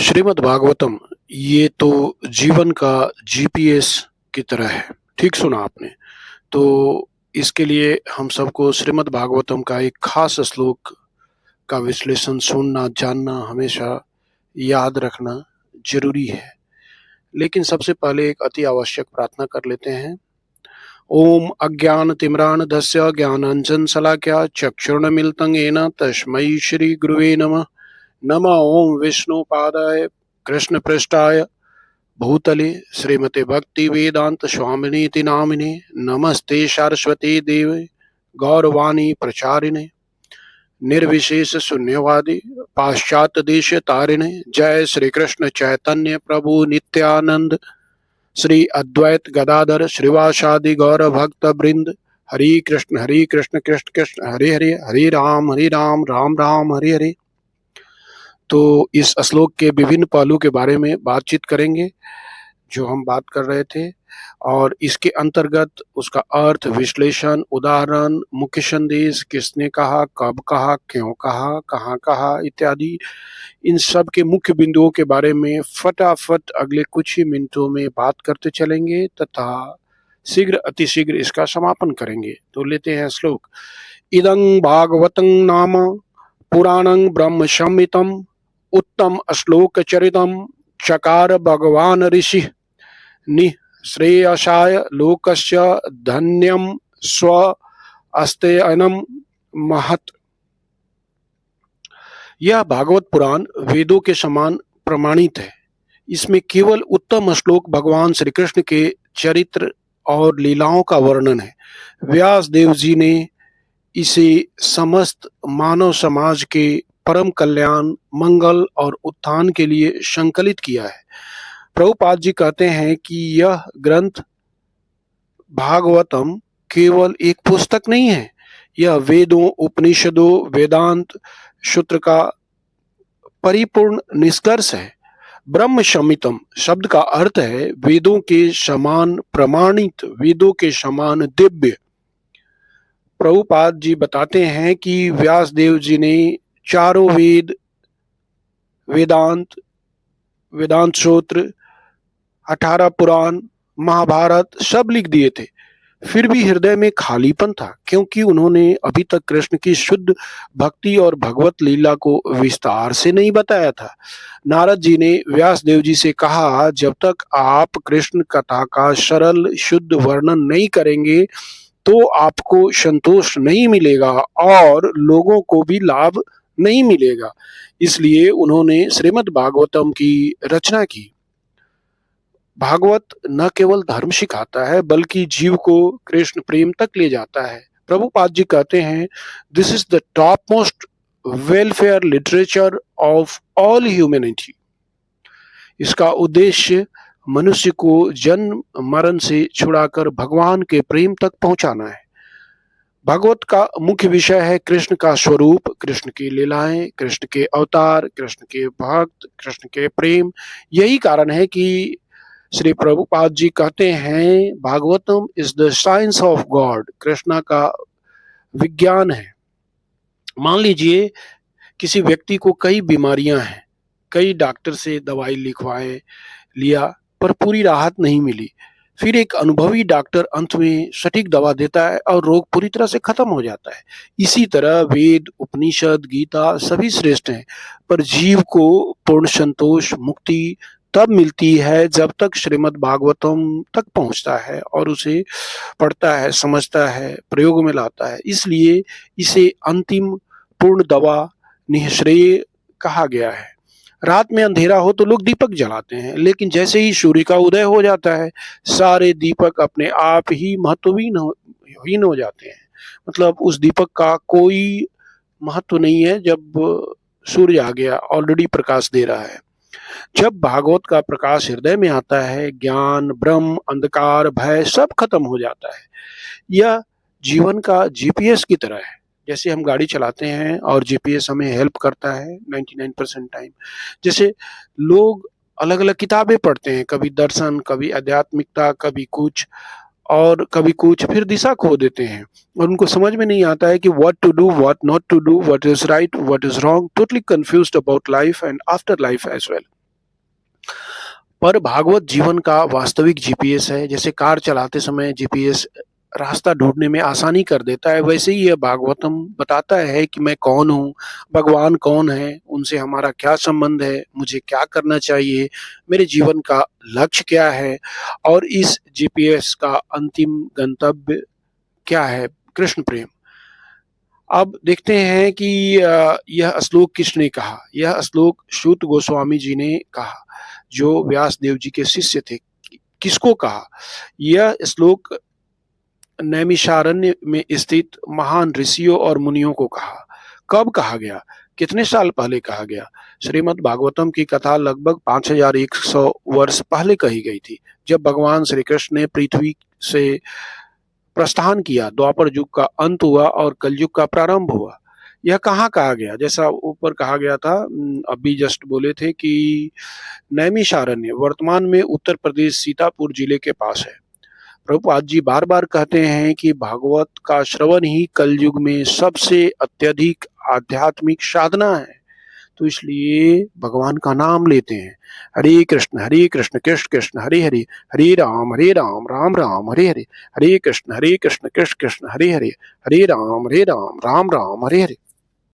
श्रीमद् भागवतम ये तो जीवन का जीपीएस की तरह है। ठीक सुना आपने। तो इसके लिए हम सबको श्रीमद् भागवतम का एक खास श्लोक का विश्लेषण सुनना, जानना, हमेशा याद रखना ज़रूरी है। लेकिन सबसे पहले एक अति आवश्यक प्रार्थना कर लेते हैं। ओम अज्ञानतिमिरान्धस्य ज्ञानाञ्जनशलाकया चक्षुर्न्मीलितं येन तस्मै श्रीगुरुवे नमः। नमः ओम विष्णुपादाय कृष्णपृष्ठाय भूतले श्रीमते भक्ति वेदांत स्वामिनीति नामिने नमस्ते सरस्वती देवे गौरवाणी प्रचारिणे निर्विशेष शून्यवादी पाश्चात्य देश तारिणे। जय श्री कृष्ण चैतन्य प्रभु नित्यानंद श्री अद्वैत गदाधर श्रीवासादि गौर भक्त वृंद। हरि कृष्ण कृष्ण कृष्ण हरे हरे, हरे राम राम राम हरे हरे। तो इस श्लोक के विभिन्न पहलू के बारे में बातचीत करेंगे जो हम बात कर रहे थे, और इसके अंतर्गत उसका अर्थ, विश्लेषण, उदाहरण, मुख्य संदेश, किसने कहा, कब कहा, क्यों कहा, कहाँ कहा इत्यादि, इन सब के मुख्य बिंदुओं के बारे में फटाफट अगले कुछ ही मिनटों में बात करते चलेंगे तथा अतिशीघ्र इसका समापन करेंगे। तो लेते हैं श्लोक। इदं भागवतं नाम पुराणं ब्रह्म संहितं उत्तम श्लोक चरितं चकार भगवान ऋषि निःश्रेयसाय लोकस्य धन्यम स्व अस्तेयनम महत्। यह भागवत पुराण वेदों के समान प्रमाणित है। इसमें केवल उत्तम श्लोक भगवान श्री कृष्ण के चरित्र और लीलाओं का वर्णन है। व्यास देव जी ने इसे समस्त मानव समाज के परम कल्याण, मंगल और उत्थान के लिए संकलित किया है। प्रभुपाद जी कहते हैं कि यह ग्रंथ भागवतम केवल एक पुस्तक नहीं है, यह वेदों, उपनिषदों, वेदांत सूत्र का परिपूर्ण निष्कर्ष है। ब्रह्म संहितम शब्द का अर्थ है वेदों के समान प्रमाणित, वेदों के समान दिव्य। प्रभुपाद जी बताते हैं कि व्यास देव जी ने चारों वेद, वेदांत सूत्र, 18 पुराण, महाभारत सब लिख दिए थे। फिर भी हृदय में खालीपन था, क्योंकि उन्होंने अभी तक कृष्ण की शुद्ध भक्ति और भगवत लीला को विस्तार से नहीं बताया था। नारद जी ने व्यास देव जी से कहा, जब तक आप कृष्ण कथा का सरल शुद्ध वर्णन नहीं करेंगे तो आपको संतोष नहीं मिलेगा और लोगों को भी लाभ नहीं मिलेगा। इसलिए उन्होंने श्रीमद् भागवतम की रचना की। भागवत न केवल धर्म सिखाता है बल्कि जीव को कृष्ण प्रेम तक ले जाता है। प्रभुपाद जी कहते हैं, this is the top most welfare literature of all humanity. इसका उद्देश्य मनुष्य को जन्म मरण से छुड़ाकर भगवान के प्रेम तक पहुंचाना है। भागवत का मुख्य विषय है कृष्ण का स्वरूप, कृष्ण की लीलाएं, कृष्ण के अवतार, कृष्ण के भक्त, कृष्ण के प्रेम। यही कारण है कि श्री प्रभुपाद जी कहते हैं, Bhagavatam is the science of God. Krishna का विज्ञान है। मान लीजिए किसी व्यक्ति को कई बीमारियां हैं, कई डॉक्टर से दवाई लिखवाए लिया पर पूरी राहत नहीं मिली। फिर एक अनुभवी डॉक्टर अंत में सटीक दवा देता है और रोग पूरी तरह से खत्म हो जाता है। इसी तरह वेद, उपनिषद, गीता सभी श्रेष्ठ हैं, पर जीव को पूर्ण संतोष, मुक्ति तब मिलती है जब तक श्रीमद् भागवतम तक पहुंचता है और उसे पढ़ता है, समझता है, प्रयोग में लाता है। इसलिए इसे अंतिम पूर्ण दवा, निःश्रेय कहा गया है। रात में अंधेरा हो तो लोग दीपक जलाते हैं, लेकिन जैसे ही सूर्य का उदय हो जाता है सारे दीपक अपने आप ही महत्वहीन हो जाते हैं। मतलब उस दीपक का कोई महत्व नहीं है जब सूर्य आ गया, ऑलरेडी प्रकाश दे रहा है। जब भागवत का प्रकाश हृदय में आता है, ज्ञान, भ्रम, अंधकार, भय सब खत्म हो जाता है। यह जीवन का जीपीएस की तरह है। जैसे हम गाड़ी चलाते हैं और जीपीएस हमें हेल्प करता है 99% टाइम। जैसे लोग अलग अलग किताबें पढ़ते हैं, कभी दर्शन, कभी आध्यात्मिकता, कभी कुछ और कभी कुछ, फिर दिशा खो देते हैं और उनको समझ में नहीं आता है कि what to do, what not to do, what is right, what is wrong, totally confused about life and after life as well. पर भागवत जीवन का वास्तविक जीपीएस है। जैसे कार चलाते समय जीपीएस रास्ता ढूंढने में आसानी कर देता है, वैसे ही यह भागवतम बताता है कि मैं कौन हूँ, भगवान कौन है, उनसे हमारा क्या संबंध है, मुझे क्या करना चाहिए, मेरे जीवन का लक्ष्य क्या है और इस जीपीएस का अंतिम गंतव्य क्या है, कृष्ण प्रेम। अब देखते हैं कि यह श्लोक किसने कहा। यह श्लोक सूत गोस्वामी जी ने कहा, जो व्यास देव जी के शिष्य थे। किसको कहा? यह श्लोक नैमिषारण्य में स्थित महान ऋषियों और मुनियों को कहा। कब कहा गया? कितने साल पहले कहा गया? श्रीमद् भागवतम की कथा लगभग 5100 वर्ष पहले कही गई थी, जब भगवान श्री कृष्ण ने पृथ्वी से प्रस्थान किया, द्वापर युग का अंत हुआ और कलयुग का प्रारंभ हुआ। यह कहाँ कहा गया? जैसा ऊपर कहा गया था, अभी जस्ट बोले थे कि नैमिषारण्य वर्तमान में उत्तर प्रदेश सीतापुर जिले के पास है। प्रभुपाद जी बार बार कहते हैं कि भागवत का श्रवण ही कलयुग में सबसे अत्यधिक आध्यात्मिक साधना है, तो इसलिए भगवान का नाम लेते हैं। हरे कृष्ण कृष्ण कृष्ण हरे हरे, हरे राम राम राम हरे हरे, हरे कृष्ण कृष्ण कृष्ण हरे हरे, हरे राम राम राम हरे हरे।